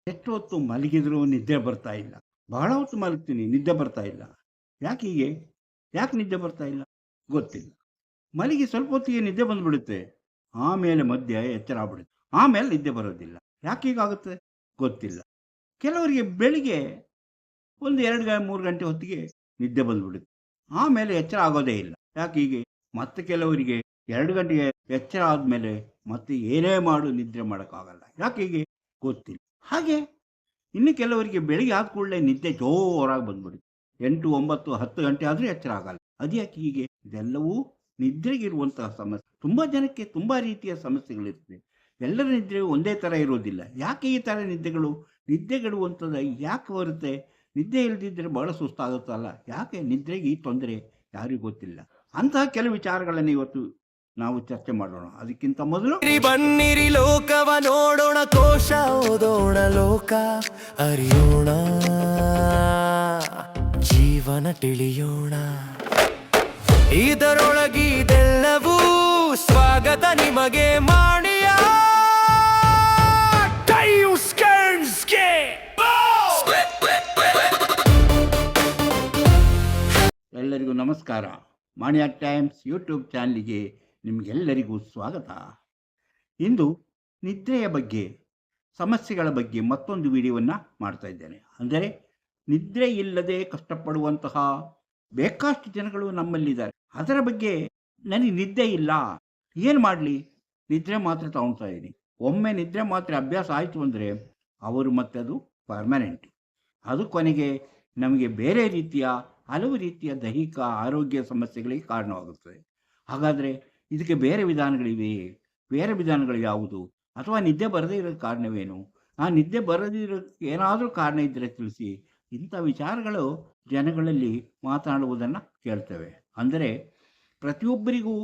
ಎಷ್ಟು ಹೊತ್ತು ಮಲಗಿದರೂ ನಿದ್ದೆ ಬರ್ತಾ ಇಲ್ಲ. ಬಹಳ ಹೊತ್ತು ಮಲಗ್ತೀನಿ, ನಿದ್ದೆ ಬರ್ತಾ ಇಲ್ಲ. ಯಾಕೆ ಹೀಗೆ? ಯಾಕೆ ನಿದ್ದೆ ಬರ್ತಾ ಇಲ್ಲ? ಗೊತ್ತಿಲ್ಲ. ಮಲಗಿ ಸ್ವಲ್ಪ ಹೊತ್ತಿಗೆ ನಿದ್ದೆ ಬಂದ್ಬಿಡುತ್ತೆ. ಆಮೇಲೆ ಮಧ್ಯೆ ಎಚ್ಚರ ಆಗ್ಬಿಡುತ್ತೆ. ಆಮೇಲೆ ನಿದ್ದೆ ಬರೋದಿಲ್ಲ. ಯಾಕೆ ಹೀಗಾಗುತ್ತೆ? ಗೊತ್ತಿಲ್ಲ. ಕೆಲವರಿಗೆ ಬೆಳಿಗ್ಗೆ ಒಂದು 2 3 ಗಂಟೆ ಹೊತ್ತಿಗೆ ನಿದ್ದೆ ಬಂದ್ಬಿಡುತ್ತೆ. ಆಮೇಲೆ ಎಚ್ಚರ ಆಗೋದೇ ಇಲ್ಲ. ಯಾಕೆ ಹೀಗೆ? ಮತ್ತೆ ಕೆಲವರಿಗೆ 2 ಗಂಟೆಗೆ ಎಚ್ಚರ ಆದಮೇಲೆ ಮತ್ತೆ ಏನೇ ಮಾಡು ನಿದ್ರೆ ಮಾಡೋಕ್ಕಾಗಲ್ಲ. ಯಾಕೆ ಹೀಗೆ? ಗೊತ್ತಿಲ್ಲ. ಹಾಗೆ ಇನ್ನು ಕೆಲವರಿಗೆ ಬೆಳಿಗ್ಗೆ ಆದ ಕೂಡಲೇ ನಿದ್ದೆ ಜೋರಾಗಿ ಬಂದ್ಬಿಡುತ್ತೆ. 8 9 10 ಗಂಟೆ ಆದರೂ ಎಚ್ಚರ ಆಗಲ್ಲ. ಅದ್ಯಾಕೆ ಹೀಗೆ? ಇದೆಲ್ಲವೂ ನಿದ್ರೆಗಿರುವಂತಹ ಸಮಸ್ಯೆ. ತುಂಬ ಜನಕ್ಕೆ ತುಂಬ ರೀತಿಯ ಸಮಸ್ಯೆಗಳಿರ್ತದೆ. ಎಲ್ಲರ ನಿದ್ರೆ ಒಂದೇ ಥರ ಇರೋದಿಲ್ಲ. ಯಾಕೆ ಈ ಥರ ನಿದ್ದೆಗೆಡುವಂಥದ್ದು ಯಾಕೆ ಬರುತ್ತೆ? ನಿದ್ದೆ ಇಲ್ಲದಿದ್ದರೆ ಬಹಳ ಸುಸ್ತಾಗುತ್ತಲ್ಲ. ಯಾಕೆ ನಿದ್ರೆಗೆ ಈ ತೊಂದರೆ? ಯಾರಿಗೂ ಗೊತ್ತಿಲ್ಲ. ಅಂತಹ ಕೆಲವು ವಿಚಾರಗಳನ್ನು ಇವತ್ತು ನಾವು ಚರ್ಚೆ ಮಾಡೋಣ. ಅದಕ್ಕಿಂತ ಮೊದಲು ಬನ್ನಿರಿ ಲೋಕವ ನೋಡೋಣ, ಕೋಶ ಓದೋಣ, ಲೋಕ ಅರಿಯೋಣ, ಜೀವನ ತಿಳಿಯೋಣ. ಇದರೊಳಗಿದೆಲ್ಲವೂ ಸ್ವಾಗತ ನಿಮಗೆ ಮಾಣಿಯ ಎಲ್ಲರಿಗೂ ನಮಸ್ಕಾರ. ಮಾಣಿಯಾ ಟೈಮ್ಸ್ ಯೂಟ್ಯೂಬ್ ಚಾನಲ್ಗೆ ನಿಮಗೆಲ್ಲರಿಗೂ ಸ್ವಾಗತ. ಇಂದು ನಿದ್ರೆಯ ಬಗ್ಗೆ, ಸಮಸ್ಯೆಗಳ ಬಗ್ಗೆ ಮತ್ತೊಂದು ವಿಡಿಯೋವನ್ನು ಮಾಡ್ತಾ ಇದ್ದೇನೆ. ಅಂದರೆ ನಿದ್ರೆ ಇಲ್ಲದೆ ಕಷ್ಟಪಡುವಂತಹ ಬೇಕಾಷ್ಟು ಜನಗಳು ನಮ್ಮಲ್ಲಿದ್ದಾರೆ. ಅದರ ಬಗ್ಗೆ ನನಗೆ ನಿದ್ದೆ ಇಲ್ಲ, ಏನು ಮಾಡಲಿ? ನಿದ್ರೆ ಮಾತ್ರೆ ತಗೊಳ್ತಾ ಇದ್ದೀನಿ. ಒಮ್ಮೆ ನಿದ್ರೆ ಮಾತ್ರೆ ಅಭ್ಯಾಸ ಆಯಿತು ಅಂದರೆ ಅವರು ಮತ್ತೆ ಅದು ಪರ್ಮನೆಂಟ್. ಅದು ಕೊನೆಗೆ ನಮಗೆ ಬೇರೆ ರೀತಿಯ ಹಲವು ರೀತಿಯ ದೈಹಿಕ ಆರೋಗ್ಯ ಸಮಸ್ಯೆಗಳಿಗೆ ಕಾರಣವಾಗುತ್ತದೆ. ಹಾಗಾದರೆ ಇದಕ್ಕೆ ಬೇರೆ ವಿಧಾನಗಳಿವೆಯೇ? ಬೇರೆ ವಿಧಾನಗಳು ಯಾವುದು? ಅಥವಾ ನಿದ್ದೆ ಬರದೇ ಇರೋ ಕಾರಣವೇನು? ಆ ನಿದ್ದೆ ಬರದಿರೋಕ್ಕೆ ಏನಾದರೂ ಕಾರಣ ಇದ್ದರೆ ತಿಳಿಸಿ. ಇಂಥ ವಿಚಾರಗಳು ಜನಗಳಲ್ಲಿ ಮಾತನಾಡುವುದನ್ನು ಕೇಳ್ತೇವೆ. ಅಂದರೆ ಪ್ರತಿಯೊಬ್ಬರಿಗೂ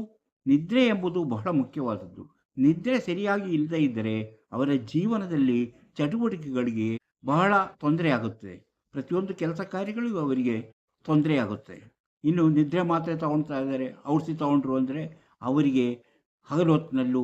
ನಿದ್ರೆ ಎಂಬುದು ಬಹಳ ಮುಖ್ಯವಾದದ್ದು. ನಿದ್ರೆ ಸರಿಯಾಗಿ ಇಲ್ಲದೇ ಇದ್ದರೆ ಅವರ ಜೀವನದಲ್ಲಿ ಚಟುವಟಿಕೆಗಳಿಗೆ ಬಹಳ ತೊಂದರೆ ಆಗುತ್ತೆ. ಪ್ರತಿಯೊಂದು ಕೆಲಸ ಕಾರ್ಯಗಳಿಗೂ ಅವರಿಗೆ ತೊಂದರೆ ಆಗುತ್ತೆ. ಇನ್ನು ನಿದ್ರೆ ಮಾತ್ರೆ ತಗೊಳ್ತಾ ಇದ್ದಾರೆ, ಔಷಧಿ ತಗೊಂಡ್ರು ಅಂದರೆ ಅವರಿಗೆ ಹಗಲು ಹೊತ್ತಿನಲ್ಲೂ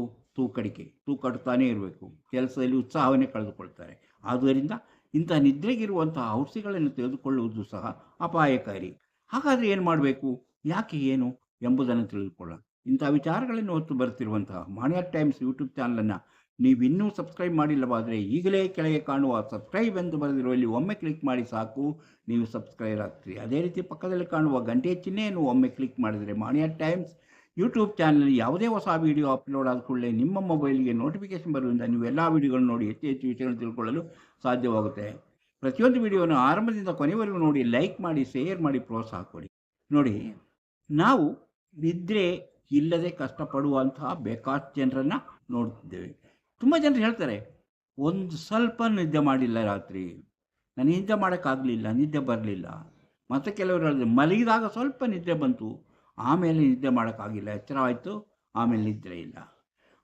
ತೂಕಡ್ತಾನೇ ಇರಬೇಕು. ಕೆಲಸದಲ್ಲಿ ಉತ್ಸಾಹವನ್ನೇ ಕಳೆದುಕೊಳ್ತಾರೆ. ಆದ್ದರಿಂದ ಇಂಥ ನಿದ್ರೆಗಿರುವಂತಹ ಔಷಧಿಗಳನ್ನು ತೆಗೆದುಕೊಳ್ಳುವುದು ಸಹ ಅಪಾಯಕಾರಿ. ಹಾಗಾದರೆ ಏನು ಮಾಡಬೇಕು? ಯಾಕೆ ಏನು ಎಂಬುದನ್ನು ತಿಳಿದುಕೊಳ್ಳೋಣ. ಇಂಥ ವಿಚಾರಗಳನ್ನು ಹೊತ್ತು ಬರ್ತಿರುವಂತಹ ಮಾಣಿಯಾ ಟೈಮ್ಸ್ ಯೂಟ್ಯೂಬ್ ಚಾನಲನ್ನು ನೀವು ಇನ್ನೂ ಸಬ್ಸ್ಕ್ರೈಬ್ ಮಾಡಿಲ್ಲವಾದರೆ ಈಗಲೇ ಕೆಳಗೆ ಕಾಣುವ ಸಬ್ಸ್ಕ್ರೈಬ್ ಎಂದು ಬರೆದಿರುವಲ್ಲಿ ಒಮ್ಮೆ ಕ್ಲಿಕ್ ಮಾಡಿ ಸಾಕು, ನೀವು ಸಬ್ಸ್ಕ್ರೈಬ್ ಆಗ್ತೀರಿ. ಅದೇ ರೀತಿ ಪಕ್ಕದಲ್ಲಿ ಕಾಣುವ ಗಂಟೆ ಚಿಹ್ನೆಯನ್ನು ಒಮ್ಮೆ ಕ್ಲಿಕ್ ಮಾಡಿದರೆ ಮಾಣಿಯಾ ಟೈಮ್ಸ್ ಯೂಟ್ಯೂಬ್ ಚಾನಲ್ ಯಾವುದೇ ಹೊಸ ವೀಡಿಯೋ ಅಪ್ಲೋಡ್ ಆದ ಕೂಡಲೇ ನಿಮ್ಮ ಮೊಬೈಲ್ಗೆ ನೋಟಿಫಿಕೇಶನ್ ಬರುವುದರಿಂದ ನೀವು ಎಲ್ಲ ವೀಡಿಯೋಗಳನ್ನು ನೋಡಿ ಹೆಚ್ಚು ಹೆಚ್ಚು ವಿಷಯಗಳನ್ನು ತಿಳ್ಕೊಳ್ಳಲು ಸಾಧ್ಯವಾಗುತ್ತೆ. ಪ್ರತಿಯೊಂದು ವೀಡಿಯೋನ ಆರಂಭದಿಂದ ಕೊನೆವರೆಗೂ ನೋಡಿ, ಲೈಕ್ ಮಾಡಿ, ಶೇರ್ ಮಾಡಿ, ಪ್ರೋತ್ಸಾಹ ಕೊಡಿ. ನೋಡಿ, ನಾವು ನಿದ್ರೆ ಇಲ್ಲದೆ ಕಷ್ಟಪಡುವಂತಹ ಬೇಕಾಷ್ಟು ಜನರನ್ನು ನೋಡ್ತಿದ್ದೇವೆ. ತುಂಬ ಜನರು ಹೇಳ್ತಾರೆ, ಒಂದು ಸ್ವಲ್ಪ ನಿದ್ದೆ ಮಾಡಿಲ್ಲ ರಾತ್ರಿ, ನಾನು ನಿದ್ದೆ ಮಾಡೋಕ್ಕಾಗಲಿಲ್ಲ, ನಿದ್ದೆ ಬರಲಿಲ್ಲ. ಮತ್ತು ಕೆಲವರು ಹೇಳಿದ್ರು ಮಲಗಿದಾಗ ಸ್ವಲ್ಪ ನಿದ್ದೆ ಬಂತು, ಆಮೇಲೆ ನಿದ್ದೆ ಮಾಡೋಕ್ಕಾಗಿಲ್ಲ, ಎಚ್ಚರ ಆಯಿತು, ಆಮೇಲೆ ನಿದ್ರೆ ಇಲ್ಲ.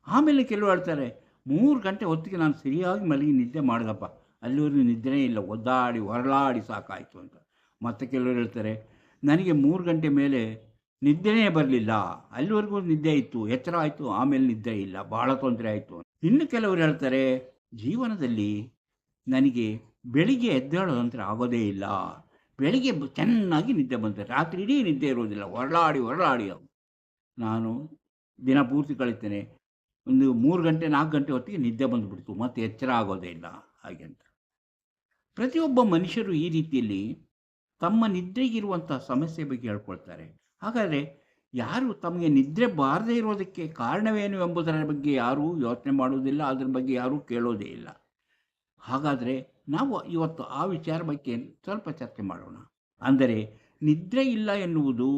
ಆಮೇಲೆ ಕೆಲವರು ಹೇಳ್ತಾರೆ 3 ಗಂಟೆ ಹೊತ್ತಿಗೆ ನಾನು ಸರಿಯಾಗಿ ಮಲಗಿ ನಿದ್ದೆ ಮಾಡಿದಪ್ಪ, ಅಲ್ಲಿವರೆಗೂ ನಿದ್ರೆನೇ ಇಲ್ಲ, ಒದ್ದಾಡಿ ಹೊರಳಾಡಿ ಸಾಕಾಯಿತು ಅಂತ. ಮತ್ತು ಕೆಲವರು ಹೇಳ್ತಾರೆ ನನಗೆ 3 ಗಂಟೆ ಮೇಲೆ ನಿದ್ದೆನೇ ಬರಲಿಲ್ಲ, ಅಲ್ಲಿವರೆಗೂ ನಿದ್ದೆ ಇತ್ತು, ಎಚ್ಚರ ಆಯಿತು, ಆಮೇಲೆ ನಿದ್ದೆ ಇಲ್ಲ, ಭಾಳ ತೊಂದರೆ ಆಯಿತು. ಇನ್ನು ಕೆಲವರು ಹೇಳ್ತಾರೆ ಜೀವನದಲ್ಲಿ ನನಗೆ ಬೆಳಿಗ್ಗೆ ಎದ್ದೇಳೋದಂದರೆ ಆಗೋದೇ ಇಲ್ಲ, ಬೆಳಿಗ್ಗೆ ಚೆನ್ನಾಗಿ ನಿದ್ದೆ ಬಂದರೆ ರಾತ್ರಿ ಇಡೀ ನಿದ್ದೆ ಇರೋದಿಲ್ಲ, ಹೊರಳಾಡಿ ನಾನು ದಿನ ಪೂರ್ತಿ ಕಳೀತೇನೆ, ಒಂದು 3 ಗಂಟೆ 4 ಗಂಟೆ ಹೊತ್ತಿಗೆ ನಿದ್ದೆ ಬಂದುಬಿಡ್ತು, ಮತ್ತೆ ಎಚ್ಚರ ಆಗೋದೇ ಇಲ್ಲ ಹಾಗೆ ಅಂತ. ಪ್ರತಿಯೊಬ್ಬ ಮನುಷ್ಯರು ಈ ರೀತಿಯಲ್ಲಿ ತಮ್ಮ ನಿದ್ರೆಗಿರುವಂಥ ಸಮಸ್ಯೆ ಬಗ್ಗೆ ಹೇಳ್ಕೊಳ್ತಾರೆ. ಹಾಗಾದರೆ ಯಾರು ತಮಗೆ ನಿದ್ರೆ ಬಾರದೇ ಇರೋದಕ್ಕೆ ಕಾರಣವೇನು ಎಂಬುದರ ಬಗ್ಗೆ ಯಾರೂ ಯೋಚನೆ ಮಾಡುವುದಿಲ್ಲ, ಅದರ ಬಗ್ಗೆ ಯಾರೂ ಕೇಳೋದೇ ಇಲ್ಲ. ಹಾಗಾದರೆ ನಾವು ಇವತ್ತು ಆ ವಿಚಾರ ಬಗ್ಗೆ ಸ್ವಲ್ಪ ಚರ್ಚೆ ಮಾಡೋಣ. ಅಂದರೆ ನಿದ್ರೆ ಇಲ್ಲ ಎನ್ನುವುದು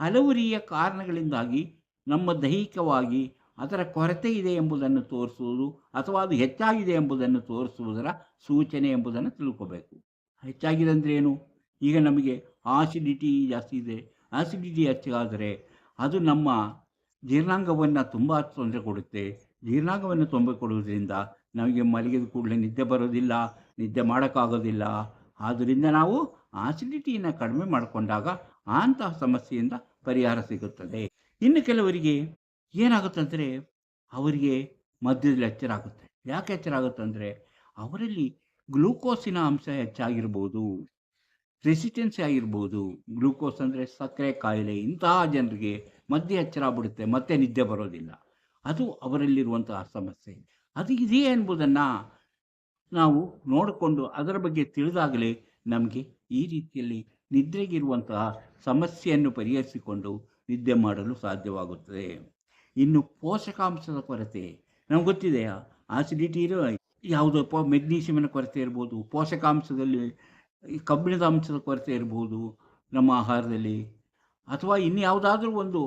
ಹಲವು ರೀತಿಯ ಕಾರಣಗಳಿಂದಾಗಿ ನಮ್ಮ ದೈಹಿಕವಾಗಿ ಅದರ ಕೊರತೆ ಇದೆ ಎಂಬುದನ್ನು ತೋರಿಸುವುದು ಅಥವಾ ಅದು ಹೆಚ್ಚಾಗಿದೆ ಎಂಬುದನ್ನು ತೋರಿಸುವುದರ ಸೂಚನೆ ಎಂಬುದನ್ನು ತಿಳ್ಕೋಬೇಕು. ಹೆಚ್ಚಾಗಿದೆ ಅಂದರೆ ಏನು? ಈಗ ನಮಗೆ ಆಸಿಡಿಟಿ ಜಾಸ್ತಿ ಇದೆ. ಆಸಿಡಿಟಿ ಹೆಚ್ಚಾದರೆ ಅದು ನಮ್ಮ ಜೀರ್ಣಾಂಗವನ್ನು ತುಂಬ ತೊಂದರೆ ಕೊಡುತ್ತೆ. ಜೀರ್ಣಾಂಗವನ್ನು ತೊಂದರೆ ಕೊಡುವುದರಿಂದ ನಮಗೆ ಮಲಗಿದ ಕೂಡಲೇ ನಿದ್ದೆ ಬರೋದಿಲ್ಲ, ನಿದ್ದೆ ಮಾಡೋಕ್ಕಾಗೋದಿಲ್ಲ. ಆದ್ದರಿಂದ ನಾವು ಆಸಿಡಿಟಿಯನ್ನು ಕಡಿಮೆ ಮಾಡಿಕೊಂಡಾಗ ಅಂತಹ ಸಮಸ್ಯೆಯಿಂದ ಪರಿಹಾರ ಸಿಗುತ್ತದೆ. ಇನ್ನು ಕೆಲವರಿಗೆ ಏನಾಗುತ್ತಂದರೆ ಅವರಿಗೆ ಮಧ್ಯದಲ್ಲಿ ಎಚ್ಚರ ಆಗುತ್ತೆ. ಯಾಕೆ ಎಚ್ಚರ ಆಗುತ್ತಂದರೆ ಅವರಲ್ಲಿ ಗ್ಲೂಕೋಸಿನ ಅಂಶ ಹೆಚ್ಚಾಗಿರ್ಬೋದು, ರೆಸಿಸ್ಟೆನ್ಸಿ ಆಗಿರ್ಬೋದು. ಗ್ಲೂಕೋಸ್ ಅಂದರೆ ಸಕ್ಕರೆ ಕಾಯಿಲೆ, ಇಂತಹ ಜನರಿಗೆ ಮಧ್ಯೆ ಎಚ್ಚರ ಆಗ್ಬಿಡುತ್ತೆ, ಮತ್ತೆ ನಿದ್ದೆ ಬರೋದಿಲ್ಲ. ಅದು ಅವರಲ್ಲಿರುವಂತಹ ಸಮಸ್ಯೆ. ಅದು ಇದೆಯೇ ಎಂಬುದನ್ನು ನಾವು ನೋಡಿಕೊಂಡು ಅದರ ಬಗ್ಗೆ ತಿಳಿದಾಗಲೇ ನಮಗೆ ಈ ರೀತಿಯಲ್ಲಿ ನಿದ್ರೆಗಿರುವಂತಹ ಸಮಸ್ಯೆಯನ್ನು ಪರಿಹರಿಸಿಕೊಂಡು ನಿದ್ದೆ ಮಾಡಲು ಸಾಧ್ಯವಾಗುತ್ತದೆ. ಇನ್ನು ಪೋಷಕಾಂಶದ ಕೊರತೆ ನಮ್ಗೆ ಗೊತ್ತಿದೆಯಾ? ಆಸಿಡಿಟಿ ಇರೋ ಯಾವುದೋ ಮೆಗ್ನೀಷಿಯಮಿನ ಕೊರತೆ ಇರ್ಬೋದು, ಪೋಷಕಾಂಶದಲ್ಲಿ ಈ ಕಬ್ಬಿಣದ ಅಂಶದ ಕೊರತೆ ಇರ್ಬೋದು ನಮ್ಮ ಆಹಾರದಲ್ಲಿ, ಅಥವಾ ಇನ್ಯಾವುದಾದ್ರೂ ಒಂದು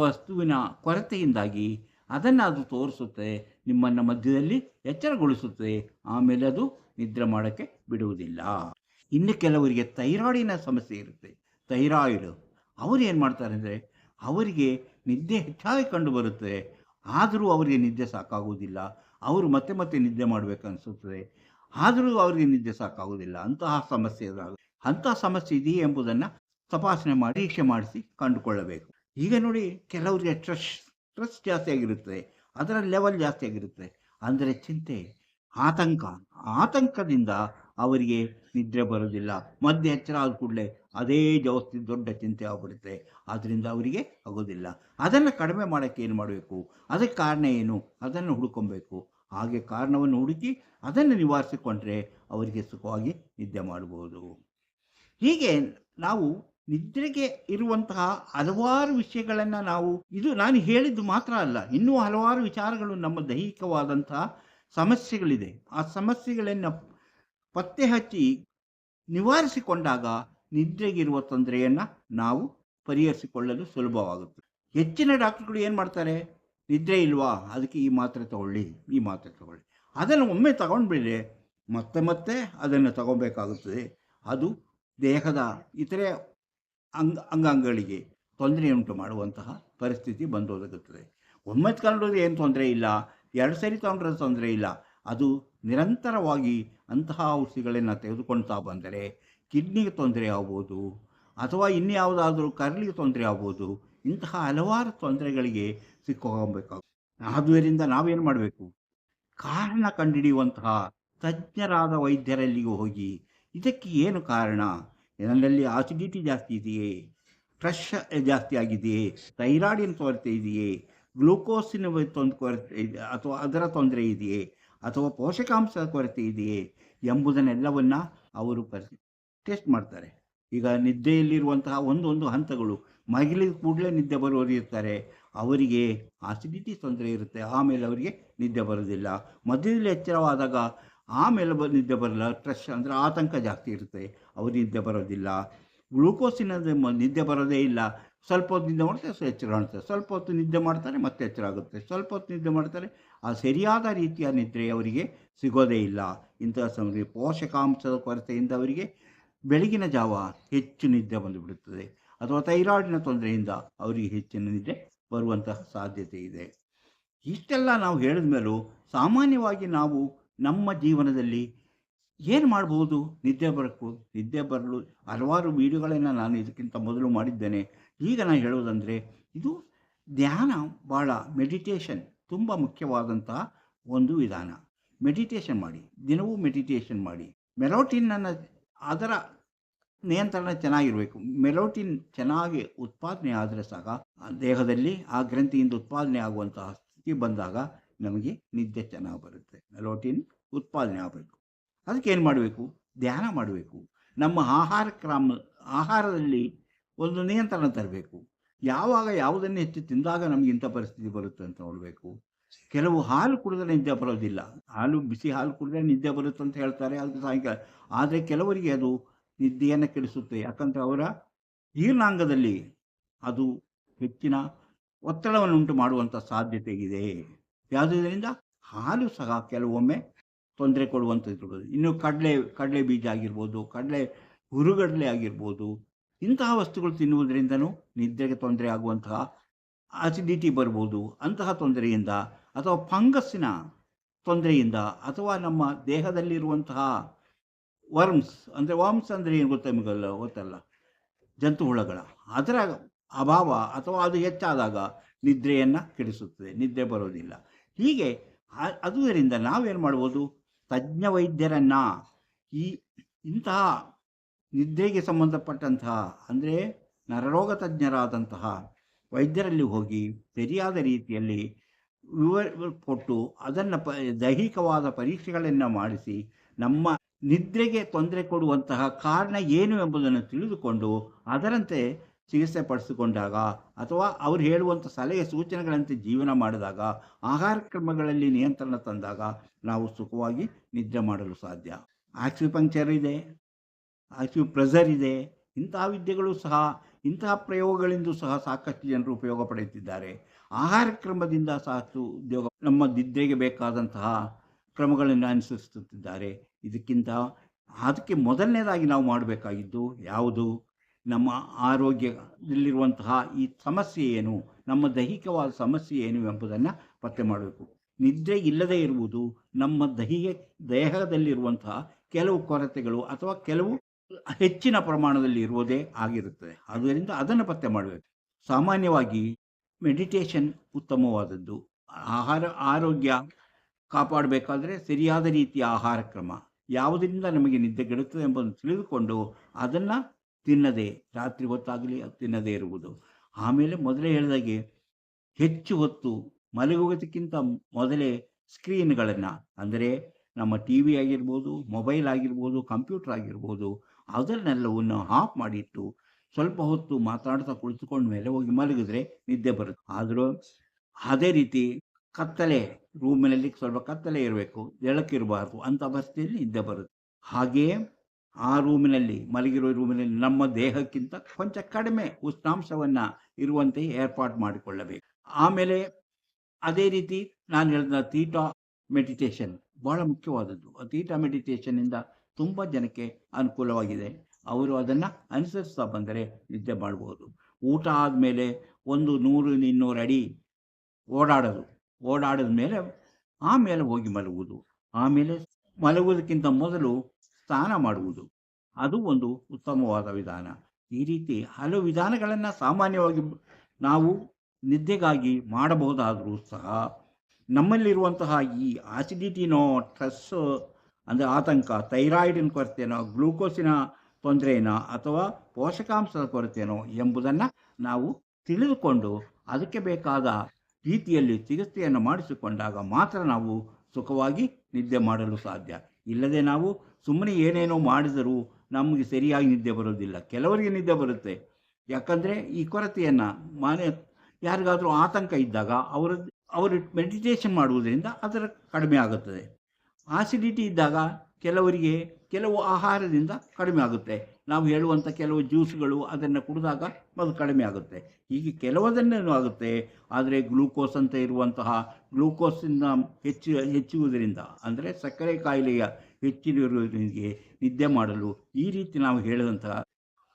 ವಸ್ತುವಿನ ಕೊರತೆಯಿಂದಾಗಿ ಅದನ್ನು ಅದು ತೋರಿಸುತ್ತೆ, ನಿಮ್ಮನ್ನು ಮಧ್ಯದಲ್ಲಿ ಎಚ್ಚರಗೊಳಿಸುತ್ತೆ, ಆಮೇಲೆ ಅದು ನಿದ್ರೆ ಮಾಡೋಕ್ಕೆ ಬಿಡುವುದಿಲ್ಲ. ಇನ್ನು ಕೆಲವರಿಗೆ ಥೈರಾಯ್ಡಿನ ಸಮಸ್ಯೆ ಇರುತ್ತೆ. ಥೈರಾಯ್ಡ್ ಅವರು ಏನು ಮಾಡ್ತಾರೆ ಅಂದರೆ, ಅವರಿಗೆ ನಿದ್ದೆ ಹೆಚ್ಚಾಗಿ ಕಂಡು ಬರುತ್ತೆ, ಆದರೂ ಅವರಿಗೆ ನಿದ್ದೆ ಸಾಕಾಗುವುದಿಲ್ಲ. ಅವರು ಮತ್ತೆ ಮತ್ತೆ ನಿದ್ದೆ ಮಾಡಬೇಕನ್ನಿಸುತ್ತದೆ, ಆದರೂ ಅವರಿಗೆ ನಿದ್ದೆ ಸಾಕಾಗುವುದಿಲ್ಲ. ಅಂತಹ ಸಮಸ್ಯೆ ಇದೆಯೇ ಎಂಬುದನ್ನು ತಪಾಸಣೆ ಮಾಡಿ ಪರೀಕ್ಷೆ ಮಾಡಿಸಿ ಕಂಡುಕೊಳ್ಳಬೇಕು. ಈಗ ನೋಡಿ, ಕೆಲವರಿಗೆ ಸ್ಟ್ರೆಸ್ ಜಾಸ್ತಿ ಆಗಿರುತ್ತೆ, ಅದರ ಲೆವೆಲ್ ಜಾಸ್ತಿ ಆಗಿರುತ್ತೆ, ಅಂದರೆ ಚಿಂತೆ, ಆತಂಕದಿಂದ ಅವರಿಗೆ ನಿದ್ರೆ ಬರೋದಿಲ್ಲ. ಮಧ್ಯೆ ಎಚ್ಚರ ಆದ ಕೂಡಲೇ ಅದೇ ದೊಡ್ಡ ಚಿಂತೆ ಆಗ್ಬಿಡುತ್ತೆ, ಆದ್ದರಿಂದ ಅವರಿಗೆ ಆಗೋದಿಲ್ಲ. ಅದನ್ನು ಕಡಿಮೆ ಮಾಡೋಕ್ಕೆ ಏನು ಮಾಡಬೇಕು, ಅದಕ್ಕೆ ಕಾರಣ ಏನು, ಅದನ್ನು ಹುಡುಕೊಬೇಕು. ಹಾಗೆ ಕಾರಣವನ್ನು ಹುಡುಕಿ ಅದನ್ನು ನಿವಾರಿಸಿಕೊಂಡ್ರೆ ಅವರಿಗೆ ಸುಖವಾಗಿ ನಿದ್ದೆ ಮಾಡಬಹುದು. ಹೀಗೆ ನಾವು ನಿದ್ರೆಗೆ ಇರುವಂತಹ ಹಲವಾರು ವಿಷಯಗಳನ್ನು ನಾನು ಹೇಳಿದ್ದು ಮಾತ್ರ ಅಲ್ಲ, ಇನ್ನೂ ಹಲವಾರು ವಿಚಾರಗಳು ನಮ್ಮ ದೈಹಿಕವಾದಂತಹ ಸಮಸ್ಯೆಗಳಿದೆ. ಆ ಸಮಸ್ಯೆಗಳನ್ನು ಪತ್ತೆ ಹಚ್ಚಿ ನಿವಾರಿಸಿಕೊಂಡಾಗ ನಿದ್ರೆಗಿರುವ ತೊಂದರೆಯನ್ನು ನಾವು ಪರಿಹರಿಸಿಕೊಳ್ಳಲು ಸುಲಭವಾಗುತ್ತೆ. ಹೆಚ್ಚಿನ ಡಾಕ್ಟರ್ಗಳು ಏನು ಮಾಡ್ತಾರೆ, ನಿದ್ರೆ ಇಲ್ವಾ, ಅದಕ್ಕೆ ಈ ಮಾತ್ರೆ ತಗೊಳ್ಳಿ. ಅದನ್ನು ಒಮ್ಮೆ ತಗೊಂಡ್ಬಿಟ್ರೆ ಮತ್ತೆ ಮತ್ತೆ ಅದನ್ನು ತಗೊಬೇಕಾಗುತ್ತದೆ. ಅದು ದೇಹದ ಇತರೆ ಅಂಗಾಂಗಗಳಿಗೆ ತೊಂದರೆಯುಂಟು ಮಾಡುವಂತಹ ಪರಿಸ್ಥಿತಿ ಬಂದೊದಗುತ್ತದೆ. ಒಮ್ಮೆ ತಗೊಂಡ್ರೆ ಏನು ತೊಂದರೆ ಇಲ್ಲ, 2 ಸರಿ ತಗೊಂಡ್ರೆ ತೊಂದರೆ ಇಲ್ಲ. ಅದು ನಿರಂತರವಾಗಿ ಅಂತಹ ಔಷಧಿಗಳನ್ನು ತೆಗೆದುಕೊಳ್ತಾ ಬಂದರೆ ಕಿಡ್ನಿಗೆ ತೊಂದರೆ ಆಗ್ಬೋದು, ಅಥವಾ ಇನ್ಯಾವುದಾದ್ರೂ ಕರಳಿಗೆ ತೊಂದರೆ ಆಗ್ಬೋದು. ಇಂತಹ ಹಲವಾರು ತೊಂದರೆಗಳಿಗೆ ಸಿಕ್ಕೋಗಬೇಕಾಗುತ್ತೆ. ಆದ್ದರಿಂದ ನಾವೇನು ಮಾಡಬೇಕು, ಕಾರಣ ಕಂಡುಹಿಡಿಯುವಂತಹ ತಜ್ಞರಾದ ವೈದ್ಯರಲ್ಲಿಗೂ ಹೋಗಿ ಇದಕ್ಕೆ ಏನು ಕಾರಣ, ನನ್ನಲ್ಲಿ ಆಸಿಡಿಟಿ ಜಾಸ್ತಿ ಇದೆಯೇ, ಪ್ರೆಷರ್ ಜಾಸ್ತಿ ಆಗಿದೆಯೇ, ಥೈರಾಯ್ಡಿನ ಕೊರತೆ ಇದೆಯೇ, ಗ್ಲೂಕೋಸಿನ ಕೊರತೆ ಇದೆ, ಅಥವಾ ಅದರ ತೊಂದರೆ ಇದೆಯೇ, ಅಥವಾ ಪೋಷಕಾಂಶದ ಕೊರತೆ ಇದೆಯೇ ಎಂಬುದನ್ನೆಲ್ಲವನ್ನು ಅವರು ಟೆಸ್ಟ್ ಮಾಡ್ತಾರೆ. ಈಗ ನಿದ್ದೆಯಲ್ಲಿರುವಂತಹ ಒಂದೊಂದು ಹಂತಗಳು, ಮಲಗಿದ ಕೂಡಲೇ ನಿದ್ದೆ ಬರುವವರು ಇರ್ತಾರೆ, ಅವರಿಗೆ ಆಸಿಡಿಟಿ ತೊಂದರೆ ಇರುತ್ತೆ, ಆಮೇಲೆ ಅವರಿಗೆ ನಿದ್ದೆ ಬರೋದಿಲ್ಲ. ಮಧ್ಯದಲ್ಲಿ ಎಚ್ಚರವಾದಾಗ ಆಮೇಲೆ ನಿದ್ದೆ ಬರಲ್ಲ, ಸ್ಟ್ರೆಸ್ ಅಂದರೆ ಆತಂಕ ಜಾಸ್ತಿ ಇರುತ್ತೆ, ಅವ್ರಿಗೆ ನಿದ್ದೆ ಬರೋದಿಲ್ಲ. ಗ್ಲೂಕೋಸಿನ ನಿದ್ದೆ ಬರೋದೇ ಇಲ್ಲ, ಸ್ವಲ್ಪ ಹೊತ್ತು ನಿದ್ದೆ ಮಾಡ್ತಾರೆ ಎಚ್ಚರ ಕಾಣ್ತಾರೆ, ಸ್ವಲ್ಪ ಹೊತ್ತು ನಿದ್ದೆ ಮಾಡ್ತಾರೆ ಮತ್ತೆ ಎಚ್ಚರ ಆಗುತ್ತೆ, ಸ್ವಲ್ಪ ಹೊತ್ತು ನಿದ್ದೆ ಮಾಡ್ತಾರೆ, ಆ ಸರಿಯಾದ ರೀತಿಯ ನಿದ್ರೆ ಅವರಿಗೆ ಸಿಗೋದೇ ಇಲ್ಲ. ಇಂತಹ ಸಮಯ ಪೋಷಕಾಂಶದ ಕೊರತೆಯಿಂದ ಅವರಿಗೆ ಬೆಳಗಿನ ಜಾವ ಹೆಚ್ಚು ನಿದ್ದೆ ಬಂದುಬಿಡುತ್ತದೆ, ಅಥವಾ ಥೈರಾಯ್ಡಿನ ತೊಂದರೆಯಿಂದ ಅವರಿಗೆ ಹೆಚ್ಚಿನ ನಿದ್ದೆ ಬರುವಂತಹ ಸಾಧ್ಯತೆ ಇದೆ. ಇಷ್ಟೆಲ್ಲ ನಾವು ಹೇಳಿದ ಮೇಲೂ ಸಾಮಾನ್ಯವಾಗಿ ನಾವು ನಮ್ಮ ಜೀವನದಲ್ಲಿ ಏನು ಮಾಡ್ಬೋದು ನಿದ್ದೆ ಬರಲು ಹಲವಾರು ವಿಡಿಯೋಗಳನ್ನು ನಾನು ಇದಕ್ಕಿಂತ ಮೊದಲು ಮಾಡಿದ್ದೇನೆ. ಈಗ ನಾನು ಹೇಳೋದಂದರೆ, ಇದು ಧ್ಯಾನ, ಭಾಳ ಮೆಡಿಟೇಷನ್ ತುಂಬ ಮುಖ್ಯವಾದಂತಹ ಒಂದು ವಿಧಾನ. ಮೆಡಿಟೇಷನ್ ಮಾಡಿ, ದಿನವೂ ಮೆಡಿಟೇಷನ್ ಮಾಡಿ. ಮೆಲೋಟಿನನ್ನು ಅದರ ನಿಯಂತ್ರಣ ಚೆನ್ನಾಗಿರಬೇಕು. ಮೆಲೋಟಿನ್ ಚೆನ್ನಾಗಿ ಉತ್ಪಾದನೆ ಆದರೆ ಸಾಕ, ದೇಹದಲ್ಲಿ ಆ ಗ್ರಂಥಿಯಿಂದ ಉತ್ಪಾದನೆ ಆಗುವಂತಹ ಸ್ಥಿತಿ ಬಂದಾಗ ನಮಗೆ ನಿದ್ದೆ ಚೆನ್ನಾಗಿ ಬರುತ್ತೆ. ಮೆಲೋಟಿನ್ ಉತ್ಪಾದನೆ ಆಗಬೇಕು. ಅದಕ್ಕೆ ಏನು ಮಾಡಬೇಕು, ಧ್ಯಾನ ಮಾಡಬೇಕು. ನಮ್ಮ ಆಹಾರದಲ್ಲಿ ಒಂದು ನಿಯಂತ್ರಣ ತರಬೇಕು. ಯಾವಾಗ ಯಾವುದನ್ನು ಹೆಚ್ಚು ತಿಂದಾಗ ನಮಗೆ ಇಂಥ ಪರಿಸ್ಥಿತಿ ಬರುತ್ತೆ ಅಂತ ನೋಡಬೇಕು. ಕೆಲವು ಹಾಲು ಕುಡಿದ್ರೆ ನಿದ್ದೆ ಬರೋದಿಲ್ಲ, ಬಿಸಿ ಹಾಲು ಕುಡಿದ್ರೆ ನಿದ್ದೆ ಬರುತ್ತೆ ಅಂತ ಹೇಳ್ತಾರೆ, ಅದು ಸಾಯಂಕಾಲ. ಆದರೆ ಕೆಲವರಿಗೆ ಅದು ನಿದ್ದೆಯನ್ನು ಕೆಡಿಸುತ್ತೆ, ಯಾಕಂದರೆ ಅವರ ಜೀರ್ಣಾಂಗದಲ್ಲಿ ಅದು ಹೆಚ್ಚಿನ ಒತ್ತಡವನ್ನು ಉಂಟು ಮಾಡುವಂಥ ಸಾಧ್ಯತೆ ಇದೆ. ಯಾವುದರಿಂದ ಹಾಲು ಸಹ ಕೆಲವೊಮ್ಮೆ ತೊಂದರೆ ಕೊಡುವಂಥದ್ದು. ಇನ್ನು ಕಡಲೆ ಬೀಜ ಆಗಿರ್ಬೋದು, ಹುರುಗಡಲೆ ಆಗಿರ್ಬೋದು, ಇಂತಹ ವಸ್ತುಗಳು ತಿನ್ನುವುದರಿಂದನೂ ನಿದ್ದೆಗೆ ತೊಂದರೆ ಆಗುವಂತಹ ಆಸಿಡಿಟಿ ಬರ್ಬೋದು. ಅಂತಹ ತೊಂದರೆಯಿಂದ, ಅಥವಾ ಫಂಗಸ್ಸಿನ ತೊಂದರೆಯಿಂದ, ಅಥವಾ ನಮ್ಮ ದೇಹದಲ್ಲಿರುವಂತಹ ವರ್ಮ್ಸ್ ಅಂದರೆ ಏನು ಗೊತ್ತಲ್ಲ, ಜಂತು ಹುಳಗಳ ಅದರ ಅಭಾವ ಅಥವಾ ಅದು ಹೆಚ್ಚಾದಾಗ ನಿದ್ರೆಯನ್ನು ಕೆಡಿಸುತ್ತದೆ, ನಿದ್ದೆ ಬರೋದಿಲ್ಲ. ಹೀಗೆ ಅದುದರಿಂದ ನಾವೇನು ಮಾಡ್ಬೋದು, ತಜ್ಞ ವೈದ್ಯರನ್ನು ಈ ಇಂತಹ ನಿದ್ರೆಗೆ ಸಂಬಂಧಪಟ್ಟಂತಹ ಅಂದರೆ ನರರೋಗ ತಜ್ಞರಾದಂತಹ ವೈದ್ಯರಲ್ಲಿ ಹೋಗಿ ಸರಿಯಾದ ರೀತಿಯಲ್ಲಿ ವಿವರ ಕೊಟ್ಟು ಅದನ್ನು ದೈಹಿಕವಾದ ಪರೀಕ್ಷೆಗಳನ್ನು ಮಾಡಿಸಿ ನಮ್ಮ ನಿದ್ರೆಗೆ ತೊಂದರೆ ಕೊಡುವಂತಹ ಕಾರಣ ಏನು ಎಂಬುದನ್ನು ತಿಳಿದುಕೊಂಡು ಅದರಂತೆ ಚಿಕಿತ್ಸೆ ಪಡಿಸಿಕೊಂಡಾಗ ಅಥವಾ ಅವರು ಹೇಳುವಂಥ ಸಲಹೆ ಸೂಚನೆಗಳಂತೆ ಜೀವನ ಮಾಡಿದಾಗ ಆಹಾರ ಕ್ರಮಗಳಲ್ಲಿ ನಿಯಂತ್ರಣ ತಂದಾಗ ನಾವು ಸುಖವಾಗಿ ನಿದ್ರೆ ಮಾಡಲು ಸಾಧ್ಯ. ಆಕ್ಯುಪಂಕ್ಚರ್ ಇದೆ, ಆಕ್ಯುಪ್ರೆಷರ್ ಇದೆ. ಇಂತಹ ವಿದ್ಯೆಗಳು ಸಹ, ಇಂತಹ ಪ್ರಯೋಗಗಳಿಂದ ಸಹ ಸಾಕಷ್ಟು ಜನರು ಉಪಯೋಗ ಪಡೆಯುತ್ತಿದ್ದಾರೆ. ಆಹಾರ ಕ್ರಮದಿಂದ ಸಾಕಷ್ಟು ಉದ್ಯೋಗ ನಮ್ಮ ನಿದ್ರೆಗೆ ಬೇಕಾದಂತಹ ಕ್ರಮಗಳನ್ನು ಅನುಸರಿಸುತ್ತಿದ್ದಾರೆ. ಅದಕ್ಕೆ ಮೊದಲನೇದಾಗಿ ನಾವು ಮಾಡಬೇಕಾಗಿದ್ದು ಯಾವುದು? ನಮ್ಮ ಆರೋಗ್ಯದಲ್ಲಿರುವಂತಹ ಈ ಸಮಸ್ಯೆ ಏನು, ನಮ್ಮ ದೈಹಿಕವಾದ ಸಮಸ್ಯೆ ಏನು ಎಂಬುದನ್ನು ಪತ್ತೆ ಮಾಡಬೇಕು. ನಿದ್ರೆ ಇಲ್ಲದೇ ಇರುವುದು ನಮ್ಮ ದೇಹದಲ್ಲಿರುವಂತಹ ಕೆಲವು ಕೊರತೆಗಳು ಅಥವಾ ಕೆಲವು ಹೆಚ್ಚಿನ ಪ್ರಮಾಣದಲ್ಲಿ ಇರುವುದೇ ಆಗಿರುತ್ತದೆ. ಆದ್ದರಿಂದ ಅದನ್ನು ಪತ್ತೆ ಮಾಡಬೇಕು. ಸಾಮಾನ್ಯವಾಗಿ ಮೆಡಿಟೇಷನ್ ಉತ್ತಮವಾದದ್ದು. ಆರೋಗ್ಯ ಕಾಪಾಡಬೇಕಾದ್ರೆ ಸರಿಯಾದ ರೀತಿಯ ಆಹಾರ ಕ್ರಮ ಯಾವುದರಿಂದ ನಮಗೆ ನಿದ್ದೆಗೆಡುತ್ತದೆ ಎಂಬುದನ್ನು ತಿಳಿದುಕೊಂಡು ಅದನ್ನು ತಿನ್ನದೆ, ರಾತ್ರಿ ಹೊತ್ತಾಗಲಿ ತಿನ್ನದೇ ಇರುವುದು. ಆಮೇಲೆ ಮೊದಲೇ ಹೇಳಿದಾಗೆ ಹೆಚ್ಚು ಹೊತ್ತು ಮಲಗುವುದಕ್ಕಿಂತ ಮೊದಲೇ ಸ್ಕ್ರೀನ್ಗಳನ್ನು, ಅಂದರೆ ನಮ್ಮ ಟಿ ವಿ ಆಗಿರ್ಬೋದು, ಮೊಬೈಲ್ ಆಗಿರ್ಬೋದು, ಕಂಪ್ಯೂಟರ್ ಆಗಿರ್ಬೋದು, ಅದನ್ನೆಲ್ಲವನ್ನು ಆಫ್ ಮಾಡಿಟ್ಟು ಸ್ವಲ್ಪ ಹೊತ್ತು ಮಾತಾಡ್ತಾ ಕುಳಿತುಕೊಂಡ ಮೇಲೆ ಹೋಗಿ ಮಲಗಿದ್ರೆ ನಿದ್ದೆ ಬರುತ್ತೆ. ಆದರೂ ಅದೇ ರೀತಿ ರೂಮಿನಲ್ಲಿ ಸ್ವಲ್ಪ ಕತ್ತಲೆ ಇರಬೇಕು, ಬೆಳಕಿರಬಾರ್ದು. ಅಂಥ ಪರಿಸ್ಥಿತಿಯಲ್ಲಿ ನಿದ್ದೆ ಬರುತ್ತೆ. ಹಾಗೆಯೇ ಆ ಮಲಗಿರೋ ರೂಮಿನಲ್ಲಿ ನಮ್ಮ ದೇಹಕ್ಕಿಂತ ಕೊಂಚ ಕಡಿಮೆ ಉಷ್ಣಾಂಶವನ್ನು ಇರುವಂತೆ ಏರ್ಪಾಡು ಮಾಡಿಕೊಳ್ಳಬೇಕು. ಆಮೇಲೆ ಅದೇ ರೀತಿ ನಾನು ಹೇಳಿದ ತೀಟಾ ಮೆಡಿಟೇಷನ್ ಭಾಳ ಮುಖ್ಯವಾದದ್ದು. ತೀಟಾ ಮೆಡಿಟೇಷನ್ನಿಂದ ತುಂಬ ಜನಕ್ಕೆ ಅನುಕೂಲವಾಗಿದೆ. ಅವರು ಅದನ್ನು ಅನುಸರಿಸ್ತಾ ಬಂದರೆ ನಿದ್ದೆ ಮಾಡ್ಬೋದು. ಊಟ ಆದಮೇಲೆ 100-200 ಅಡಿ ಓಡಾಡಿದ ಮೇಲೆ ಆಮೇಲೆ ಹೋಗಿ ಮಲಗುವುದು. ಆಮೇಲೆ ಮಲಗುವುದಕ್ಕಿಂತ ಮೊದಲು ಸ್ನಾನ ಮಾಡುವುದು, ಅದು ಒಂದು ಉತ್ತಮವಾದ ವಿಧಾನ. ಈ ರೀತಿ ಹಲವು ವಿಧಾನಗಳನ್ನು ಸಾಮಾನ್ಯವಾಗಿ ನಾವು ನಿದ್ದೆಗಾಗಿ ಮಾಡಬಹುದಾದರೂ ಸಹ ನಮ್ಮಲ್ಲಿರುವಂತಹ ಈ ಆಸಿಡಿಟಿನೋ, ಸ್ಟ್ರೆಸ್ ಅಂದರೆ ಆತಂಕ, ಥೈರಾಯ್ಡಿನ ಕೊರತೆನೋ, ಗ್ಲೂಕೋಸಿನ ತೊಂದರೆನೋ ಅಥವಾ ಪೋಷಕಾಂಶದ ಕೊರತೆನೋ ಎಂಬುದನ್ನು ನಾವು ತಿಳಿದುಕೊಂಡು ಅದಕ್ಕೆ ಬೇಕಾದ ರೀತಿಯಲ್ಲಿ ಚಿಕಿತ್ಸೆಯನ್ನು ಮಾಡಿಸಿಕೊಂಡಾಗ ಮಾತ್ರ ನಾವು ಸುಖವಾಗಿ ನಿದ್ದೆ ಮಾಡಲು ಸಾಧ್ಯ. ಇಲ್ಲದೆ ನಾವು ಸುಮ್ಮನೆ ಏನೇನೋ ಮಾಡಿದರೂ ನಮಗೆ ಸರಿಯಾಗಿ ನಿದ್ದೆ ಬರೋದಿಲ್ಲ. ಕೆಲವರಿಗೆ ನಿದ್ದೆ ಬರುತ್ತೆ, ಯಾಕಂದರೆ ಈ ಕೊರತೆಯನ್ನು ಯಾರಿಗಾದರೂ ಆತಂಕ ಇದ್ದಾಗ ಅವರು ಮೆಡಿಟೇಷನ್ ಮಾಡುವುದರಿಂದ ಅದರ ಕಡಿಮೆ ಆಗುತ್ತದೆ. ಆಸಿಡಿಟಿ ಇದ್ದಾಗ ಕೆಲವರಿಗೆ ಕೆಲವು ಆಹಾರದಿಂದ ಕಡಿಮೆ ಆಗುತ್ತೆ. ನಾವು ಹೇಳುವಂಥ ಕೆಲವು ಜ್ಯೂಸ್ಗಳು ಅದನ್ನು ಕುಡಿದಾಗ ಅದು ಕಡಿಮೆ ಆಗುತ್ತೆ. ಹೀಗೆ ಕೆಲವದನ್ನೇನು ಆಗುತ್ತೆ. ಆದರೆ ಗ್ಲೂಕೋಸ್ ಅಂತ ಇರುವಂತಹ ಗ್ಲೂಕೋಸಿಂದ ಹೆಚ್ಚುವುದರಿಂದ, ಅಂದರೆ ಸಕ್ಕರೆ ಕಾಯಿಲೆಯ ಹೆಚ್ಚಿರುವುದರಿಗೆ ನಿದ್ದೆ ಮಾಡಲು ಈ ರೀತಿ ನಾವು ಹೇಳಿದಂತಹ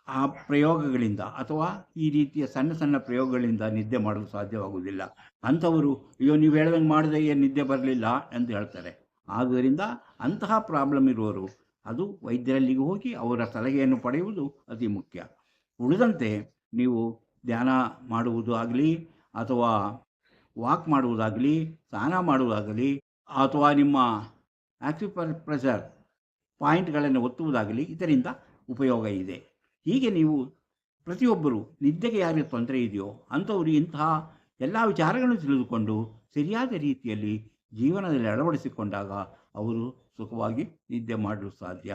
ಆ ಪ್ರಯೋಗಗಳಿಂದ ಅಥವಾ ಈ ರೀತಿಯ ಸಣ್ಣ ಸಣ್ಣ ಪ್ರಯೋಗಗಳಿಂದ ನಿದ್ದೆ ಮಾಡಲು ಸಾಧ್ಯವಾಗುವುದಿಲ್ಲ. ಅಂಥವರು ಅಯ್ಯೋ ನೀವು ಹೇಳ್ದಂಗೆ ಮಾಡಿದೆ ಏನು ನಿದ್ದೆ ಬರಲಿಲ್ಲ ಎಂದು ಹೇಳ್ತಾರೆ. ಆದ್ದರಿಂದ ಅಂತಹ ಪ್ರಾಬ್ಲಮ್ ಇರುವವರು ಅದು ವೈದ್ಯರಲ್ಲಿಗೆ ಹೋಗಿ ಅವರ ಸಲಹೆಯನ್ನು ಪಡೆಯುವುದು ಅತಿ ಮುಖ್ಯ. ಉಳಿದಂತೆ ನೀವು ಧ್ಯಾನ ಮಾಡುವುದು ಆಗಲಿ ಅಥವಾ ವಾಕ್ ಮಾಡುವುದಾಗಲಿ, ಸ್ನಾನ ಮಾಡುವುದಾಗಲಿ ಅಥವಾ ನಿಮ್ಮ ಆಕ್ಯುಪ್ರೆಷರ್ ಪಾಯಿಂಟ್ಗಳನ್ನು ಒತ್ತುವುದಾಗಲಿ ಇದರಿಂದ ಉಪಯೋಗ ಇದೆ. ಹೀಗೆ ನೀವು ಪ್ರತಿಯೊಬ್ಬರು ನಿದ್ದೆಗೆ ಯಾರಿಗೆ ತೊಂದರೆ ಇದೆಯೋ ಅಂಥವರು ಇಂತಹ ಎಲ್ಲ ವಿಚಾರಗಳನ್ನು ತಿಳಿದುಕೊಂಡು ಸರಿಯಾದ ರೀತಿಯಲ್ಲಿ ಜೀವನದಲ್ಲಿ ಅಳವಡಿಸಿಕೊಂಡಾಗ ಅವರು ಸುಖವಾಗಿ ನಿದ್ದೆ ಮಾಡಲು ಸಾಧ್ಯ.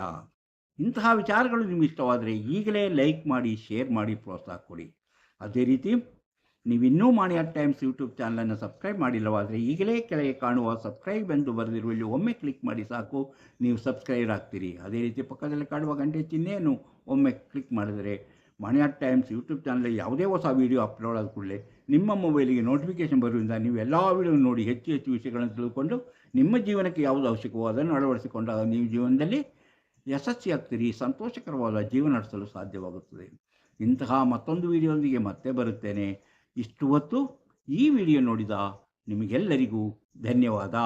ಇಂತಹ ವಿಚಾರಗಳು ನಿಮಗೆ ಇಷ್ಟವಾದರೆ ಈಗಲೇ ಲೈಕ್ ಮಾಡಿ, ಶೇರ್ ಮಾಡಿ, ಪ್ರೋತ್ಸಾಹ ಕೊಡಿ. ಅದೇ ರೀತಿ ನೀವಿನ್ನೂ ಮಾಣಿಯಾಟ್ ಟೈಮ್ಸ್ ಯೂಟ್ಯೂಬ್ ಚಾನಲನ್ನು ಸಬ್ಸ್ಕ್ರೈಬ್ ಮಾಡಿಲ್ಲವಾದರೆ ಈಗಲೇ ಕೆಳಗೆ ಕಾಣುವ ಸಬ್ಸ್ಕ್ರೈಬ್ ಎಂದು ಬರೆದಿರುವ ಇಲ್ಲಿ ಒಮ್ಮೆ ಕ್ಲಿಕ್ ಮಾಡಿ ಸಾಕು, ನೀವು ಸಬ್ಸ್ಕ್ರೈಬ್ ಆಗ್ತೀರಿ. ಅದೇ ರೀತಿ ಪಕ್ಕದಲ್ಲಿ ಕಾಣುವ ಗಂಟೆ ಚಿಹ್ನೆಯನ್ನು ಒಮ್ಮೆ ಕ್ಲಿಕ್ ಮಾಡಿದರೆ ಮಾಣಿಯಾಟ್ ಟೈಮ್ಸ್ ಯೂಟ್ಯೂಬ್ ಚಾನಲ್ ಯಾವುದೇ ಹೊಸ ವೀಡಿಯೋ ಅಪ್ಲೋಡ್ ಆದ ಕೂಡಲೇ ನಿಮ್ಮ ಮೊಬೈಲಿಗೆ ನೋಟಿಫಿಕೇಷನ್ ಬರುವುದರಿಂದ ನೀವು ಎಲ್ಲ ವೀಡಿಯೋ ನೋಡಿ ಹೆಚ್ಚು ಹೆಚ್ಚು ವಿಷಯಗಳನ್ನು ತಿಳ್ಕೊಂಡು ನಿಮ್ಮ ಜೀವನಕ್ಕೆ ಯಾವುದು ಅವಶ್ಯಕವೋ ಅದನ್ನು ಅಳವಡಿಸಿಕೊಂಡಾಗ ನೀವು ಜೀವನದಲ್ಲಿ ಯಶಸ್ವಿಯಾಗ್ತೀರಿ, ಸಂತೋಷಕರವಾದ ಜೀವನ ನಡೆಸಲು ಸಾಧ್ಯವಾಗುತ್ತದೆ. ಇಂತಹ ಮತ್ತೊಂದು ವಿಡಿಯೋದೊಂದಿಗೆ ಮತ್ತೆ ಬರುತ್ತೇನೆ. ಇಷ್ಟು ಹೊತ್ತು ಈ ವಿಡಿಯೋ ನೋಡಿದ ನಿಮಗೆಲ್ಲರಿಗೂ ಧನ್ಯವಾದ.